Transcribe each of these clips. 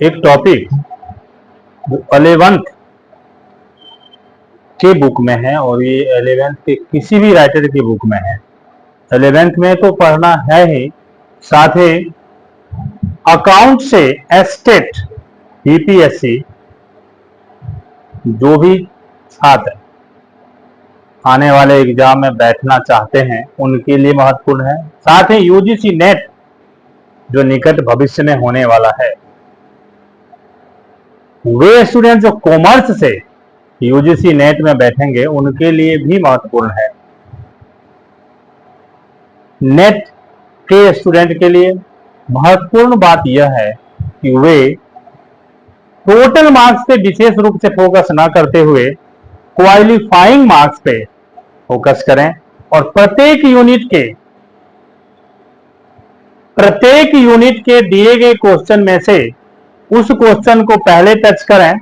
एक टॉपिक जो 11th के बुक में है और ये 11th के किसी भी राइटर की बुक में है। 11th में तो पढ़ना है ही, साथ ही अकाउंट से एस्टेट यूपीएससी जो भी छात्र आने वाले एग्जाम में बैठना चाहते हैं उनके लिए महत्वपूर्ण है। साथ ही यूजीसी नेट जो निकट भविष्य में होने वाला है, वे स्टूडेंट जो कॉमर्स से यूजीसी नेट में बैठेंगे उनके लिए भी महत्वपूर्ण है। नेट के स्टूडेंट के लिए महत्वपूर्ण बात यह है कि वे टोटल मार्क्स पे विशेष रूप से फोकस न करते हुए क्वालिफाइंग मार्क्स पे फोकस करें और प्रत्येक यूनिट के दिए गए क्वेश्चन में से उस क्वेश्चन को पहले टच करें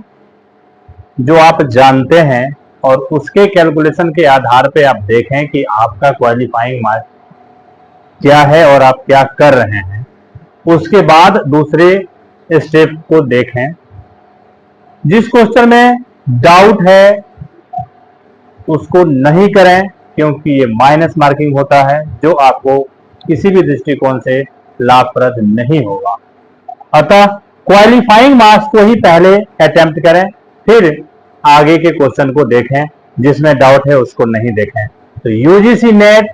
जो आप जानते हैं और उसके कैलकुलेशन के आधार पे आप देखें कि आपका क्वालिफाइंग मार्क्स क्या है और आप क्या कर रहे हैं। उसके बाद दूसरे स्टेप को देखें। जिस क्वेश्चन में डाउट है उसको नहीं करें, क्योंकि ये माइनस मार्किंग होता है जो आपको किसी भी दृष्टिकोण से लाभप्रद नहीं होगा। अतः क्वालिफाइंग मार्क्स को ही पहले अटेम्प्ट करें, फिर आगे के क्वेश्चन को देखें, जिसमें डाउट है उसको नहीं देखें। तो यूजीसी नेट,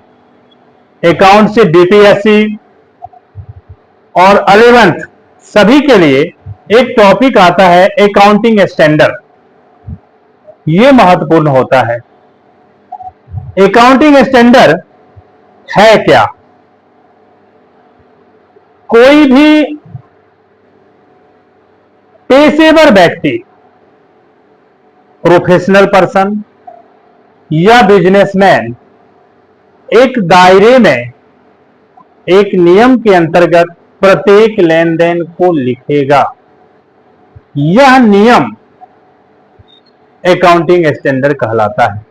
अकाउंट से बीपीएससी और 11th सभी के लिए एक टॉपिक आता है अकाउंटिंग स्टैंडर्ड। ये महत्वपूर्ण होता है। अकाउंटिंग स्टैंडर्ड है क्या? कोई भी पेशेवर व्यक्ति, प्रोफेशनल पर्सन या बिजनेसमैन एक दायरे में एक नियम के अंतर्गत प्रत्येक लेन देन को लिखेगा। यह नियम अकाउंटिंग स्टैंडर्ड कहलाता है।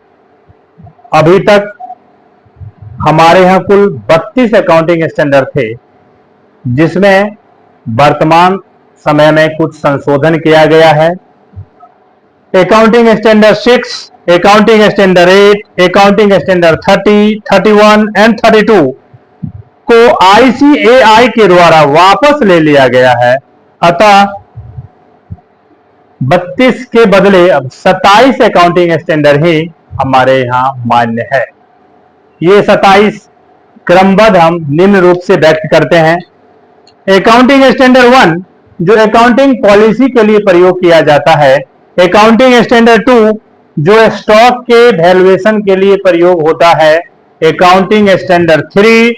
अभी तक हमारे यहां कुल 32 अकाउंटिंग स्टैंडर्ड थे, जिसमें वर्तमान समय में कुछ संशोधन किया गया है। Accounting standard 6, accounting standard 8, accounting standard 30, 31 and 32 को आईसीएआई के द्वारा वापस ले लिया गया है। अतः 32 के बदले अब 27 अकाउंटिंग स्टैंडर्ड ही हमारे यहां मान्य है। ये 27 क्रमबद्ध हम निम्न रूप से व्यक्त करते हैं। अकाउंटिंग स्टैंडर्ड 1 जो अकाउंटिंग पॉलिसी के लिए प्रयोग किया जाता है। अकाउंटिंग स्टैंडर्ड 2 जो स्टॉक के वैल्यूएशन के लिए प्रयोग होता है। अकाउंटिंग स्टैंडर्ड 3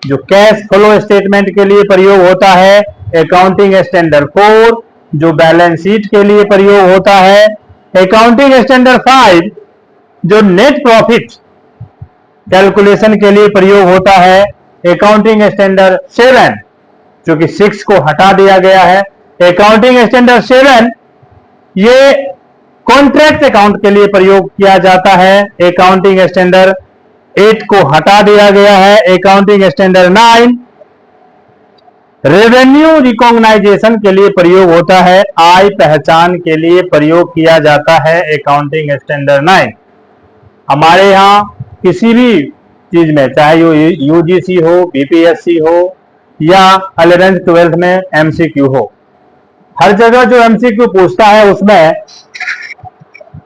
जो कैश फ्लो स्टेटमेंट के लिए प्रयोग होता है। अकाउंटिंग स्टैंडर्ड 4 जो बैलेंस शीट के लिए प्रयोग होता है। अकाउंटिंग स्टैंडर्ड 5 जो नेट प्रॉफिट कैलकुलेशन के लिए प्रयोग होता है। अकाउंटिंग स्टैंडर्ड 7 जो कि 6 को हटा दिया गया है। अकाउंटिंग स्टैंडर्ड 7 ये कॉन्ट्रैक्ट अकाउंट के लिए प्रयोग किया जाता है। अकाउंटिंग स्टैंडर्ड 8 को हटा दिया गया है। अकाउंटिंग स्टैंडर्ड 9 रेवेन्यू रिकॉग्नाइजेशन के लिए प्रयोग होता है। आय पहचान के लिए प्रयोग किया जाता है। अकाउंटिंग स्टैंडर्ड 9 हमारे यहाँ किसी भी चीज में, चाहे यूजीसी हो, बीपीएससी हो या 11th 12th में एमसीक्यू हो, हर जगह जो एमसीक्यू पूछता है उसमें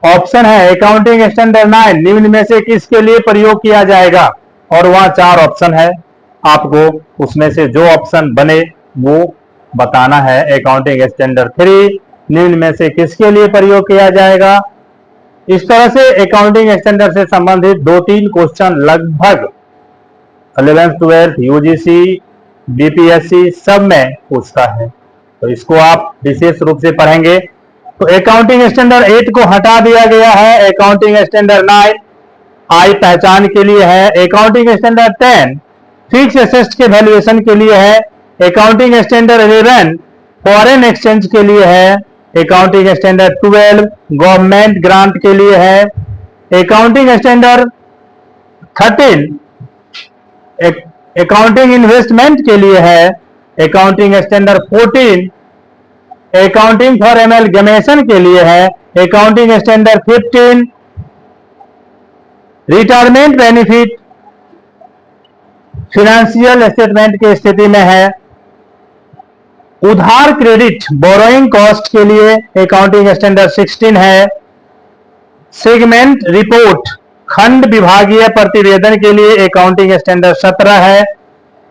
ऑप्शन है अकाउंटिंग स्टैंडर्ड 9 निम्न में से किसके लिए प्रयोग किया जाएगा, और वहां 4 ऑप्शन है। आपको उसमें से जो ऑप्शन बने वो बताना है। अकाउंटिंग स्टैंडर्ड 3 निम्न में से किसके लिए प्रयोग किया जाएगा। इस तरह से अकाउंटिंग स्टैंडर्ड से संबंधित 2-3 क्वेश्चन लगभग 11th 12th यूजीसी बीपीएससी सब में पूछता है, तो इसको आप विशेष रूप से पढ़ेंगे। तो अकाउंटिंग स्टैंडर्ड 8 को हटा दिया गया है। अकाउंटिंग स्टैंडर्ड 9 आय पहचान के लिए है। अकाउंटिंग स्टैंडर्ड 10 फिक्स एसेट्स के वैल्यूएशन के लिए है। अकाउंटिंग स्टैंडर्ड 11 फॉरेन एक्सचेंज के लिए है। अकाउंटिंग स्टैंडर्ड 12 गवर्नमेंट ग्रांट के लिए है। अकाउंटिंग स्टैंडर्ड 13 अकाउंटिंग इन्वेस्टमेंट के लिए है। Accounting standard 14 accounting for amalgamation के लिए है accounting standard 15। Retirement benefit financial statement की स्थिति में है। उधार क्रेडिट बोरोइंग कॉस्ट के लिए अकाउंटिंग स्टैंडर्ड 16 है। सेगमेंट रिपोर्ट खंड विभागीय प्रतिवेदन के लिए अकाउंटिंग स्टैंडर्ड 17 है।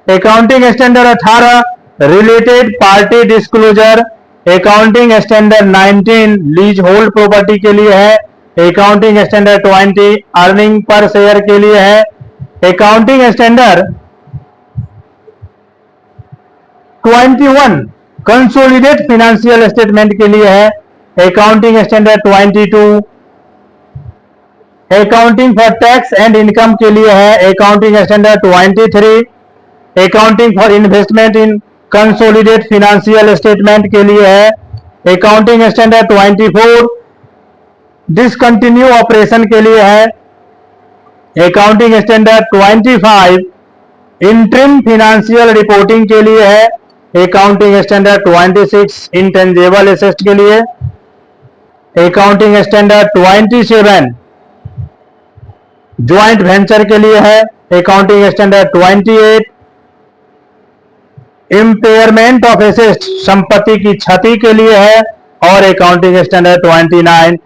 Accounting standard 18 related party disclosure accounting standard 19 lease hold property के लिए है। Accounting standard 20 earning per share के लिए है। Accounting standard 21 consolidate financial statement के लिए है। Accounting standard 22 accounting for tax and income के लिए है। Accounting standard 23 accounting for investment in consolidate financial statement के लिए है। अकाउंटिंग स्टैंडर्ड 24 डिसकंटिन्यू ऑपरेशन के लिए है। Accounting standard 25 interim financial reporting के लिए है। अकाउंटिंग स्टैंडर्ड 26 इंटेंजेबल एसेट के लिए। अकाउंटिंग स्टैंडर्ड 27 ज्वाइंट वेंचर के लिए है। Accounting standard 28 impairment of asset संपत्ति की क्षति के लिए है। और अकाउंटिंग स्टैंडर्ड 29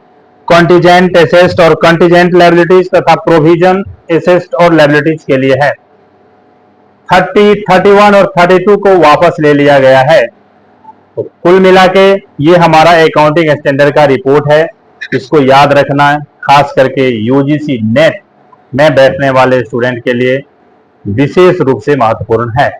कॉन्टिजेंट एसेट और कॉन्टिजेंट लायबिलिटीज तथा प्रोविजन एसेट और लायबिलिटीज के लिए है। 30, 31 और 32 को वापस ले लिया गया है। तो कुल मिला के ये हमारा अकाउंटिंग स्टैंडर्ड का रिपोर्ट है। इसको याद रखना है, खास करके यूजीसी नेट में बैठने वाले स्टूडेंट के लिए विशेष रूप से महत्वपूर्ण है।